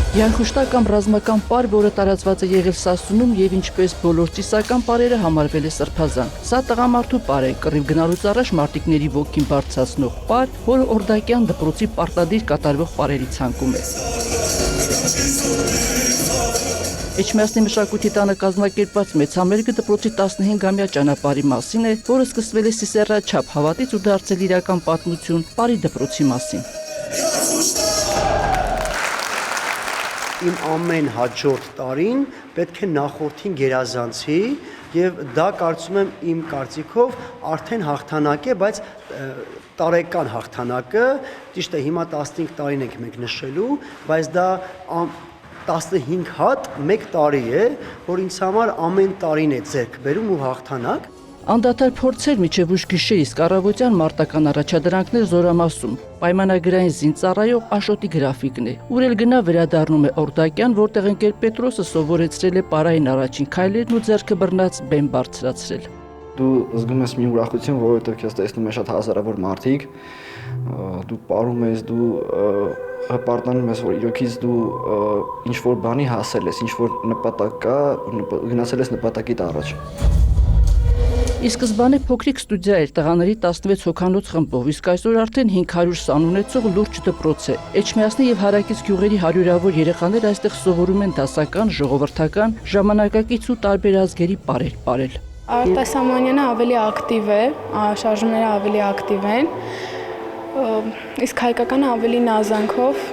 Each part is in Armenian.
Յարխուշտա կամ ռազմական պար, որը տարածված է եղել Սասունում եւ ինչպես բոլոր ծիսական պարերը համարվել է սրբազան։ Սա տղամարդու պար է, կռիվ գնալուց առաջ մարտիկների ոգին բարձրացնող պար, որը օրդակյան դպրոցի պարտադիր կատարվող պարերի ցանկում է։ Էջմիածնի մշակույթի տանը կազմակերպված մեծ համերգը դպրոցի 15-ամյա ճանապարհի մասին է, որը սկսվել է Սիսեռա չափ հավատից ու դարձել իրական պատմություն պարի դպրոցի մասին։ Իմ ամեն հաջորդ տարին պետք է նախորդին գերազանցի եւ դա կարծում եմ իմ կարծիքով արդեն հաղթանակ է, բայց տարեկան հաղթանակը ճիշտ է հիմա 15 տարին ենք մենք նշելու, բայց դա 15 հատ մեկ տարի է, որ ինձ համար ամեն տարին է ձեռք բերում ու հաղթանակ։ Անդադար փորձեր միջև ուշ գիշեր, իսկ առավոտյան մարտական առաջադրանքներ Զորամասում, պայմանագրային զինծառայող Աշոտի գրաֆիկն է, ուր էլ գնա վերադառնում է Օրդակյան, որտեղ ընկեր Պետրոսը սովորեցրել է պարային առաջին քայլերն ու ձեռքը բռնած բեմ բարձրացրել։ Դու զգում ես մի ուրախություն, որովհետև քեզ տեսնում ես շատ հազարավոր մարդիկ, դու պարում ես, դու հպարտանում ես, որ իրոքից դու ինչ-որ բանի հասել ես, ինչ-որ նպատակ կա, գնացել ես նպատակիդ առաջ։ Իսկ սկզբանե փոքրիկ ստուդիա էր տղաների 16 հոգանոց խմբով, իսկ այսօր արդեն 500 սան ունեցող լուրջ դպրոց է։ Էջմիածնի եւ հարակից գյուղերի հարյուրավոր երեխաներ այստեղ սովորում են դասական, ժողովրդական, ժամանակակից ու տարբեր ազգերի պարեր պարել։ Արտաշ Սամանյանը ավելի ակտիվ է, շարժումները ավելի ակտիվ են, իսկ հայկականը ավելի նազանքով,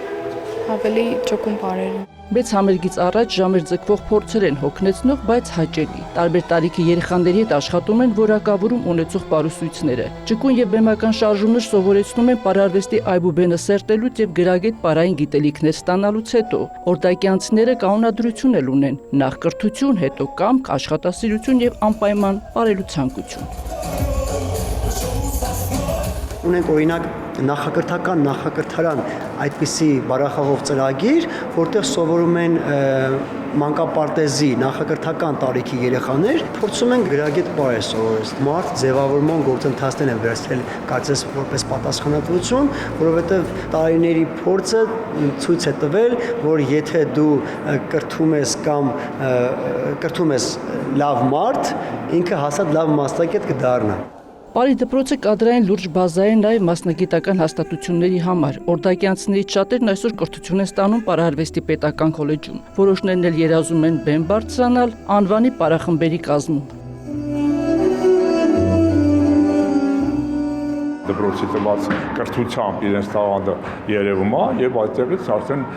ավելի ճկուն պարեր։ Մեծ համերգից առաջ ժամեր ձգվող փորձեր են հոգնեցնող, բայց հաճելի։ Տարբեր տարիքի երեխաների հետ աշխատում են որակավորում ունեցող պարուսույցները։ Ճկուն եւ բեմական շարժումներ սովորեցնում են պարարվեստի այբուբենը սերտելուց եւ գրագետ պարային գիտելիքներ ստանալուց հետո։ Օրդակյանցիները կանոնադրություն էլ ունեն՝ նախ կրթություն, հետո կամք, աշխատասիրություն եւ անպայման պարելու ցանկություն։ Ունենք օրինակ նախակրթարան այդպիսի բարախաղով ծրագիր, որտեղ սովորում են մանկապարտեզի նախակրթական տարիքի երեխաներ, փորձում են գրագետ պարեր սովորել։ Մարդ ձևավորման գործընթացներ են վերցրել կարծես որպես պատասխանատվություն, որովհետև տարիների փորձը ցույց է տվել, որ եթե դու կրթում ես լավ մարդ, ինքը հաստատ լավ մասնագետ կդառնա։ Պարի դպրոցը կադրային լուրջ բազա է նաև մասնագիտական հաստատությունների համար։ Օրդակյանցիներից շատերն այսօր կրթություն են ստանում պարարվեստի պետական քոլեջում։ Որոշներն էլ երազում են բեմ բարձրանալ անվանի պարախմբերի կազմում։ Դպրոցի տված կրթությամբ իրենց տաղանդը երևում է եւ այդտեղից արդեն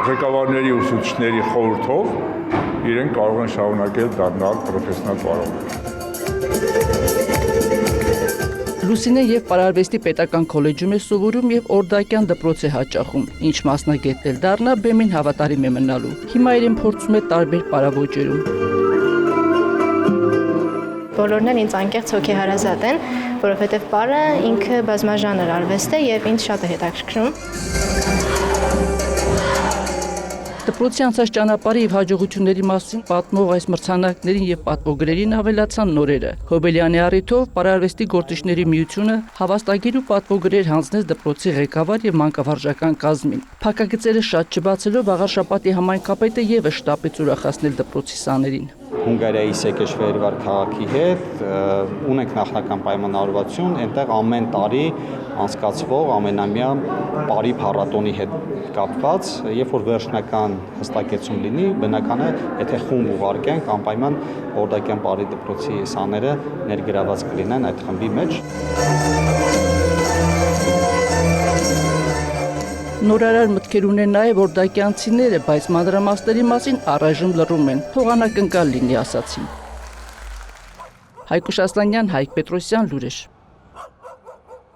ղեկավարների ուսուցիչների խորհրդով իրենք կարող են շարունակել դառնալ պրոֆեսիոնալ պարողներ։ Լուսինեն եւ պարարվեստի պետական քոլեջում է սովորում եւ Օրդակյան դպրոց է հաճախում, ինչ մասնագետ էլ դառնա բեմին հավատարիմ է մնալու։ Հիմա իրեն փորձում է տարբեր պարավոճերում։ Բոլորն էլ ինձ անկեղծ հոգեհարազատ են, որովհետեւ պարը ինքը բազմաժանր արվեստ է եւ ինձ շատ է հետաքրքրում։ Դպրոցի անցած ճանապարհի եւ հաջողությունների մասին պատմող այս մրցանակներին եւ պատվոգրերին ավելացան նորերը։ Հոբելյանի առիթով պարարվեստի գործիչների միությունը հավաստագիր ու պատվոգրեր հանձնեց դպրոցի ղեկավար եւ մանկավարժական կազմին։ Փակագծերը շատ չբացելով Աղարշապատի համայնքապետը եւս շտապեց ուրախացնել դպրոցի սաներին։ Հունգարիայի Սեկեշվերվար քաղաքի հետ ունենք նախնական պայմանավորվածություն, այնտեղ ամեն տարի անցկացվող ամենամյա պարի փառատոնի հետ կապված, երբ որ վերջնական հստակեցում լինի, բնական է, եթե խումբ ուղարկենք, անպայման Օրդակյան պարի դպրոցի սաները ներգրաված կլինեն այդ խմբի մեջ։ Նորարար մտքեր ունեն նաև օրդակյանցիները, բայց մանրամասների մասին առայժմ լռում են, թող անակնկալ լինի ասացին։ Հայկուշ Ասլանյան, Հայկ Պետրոսյան, լուրեր։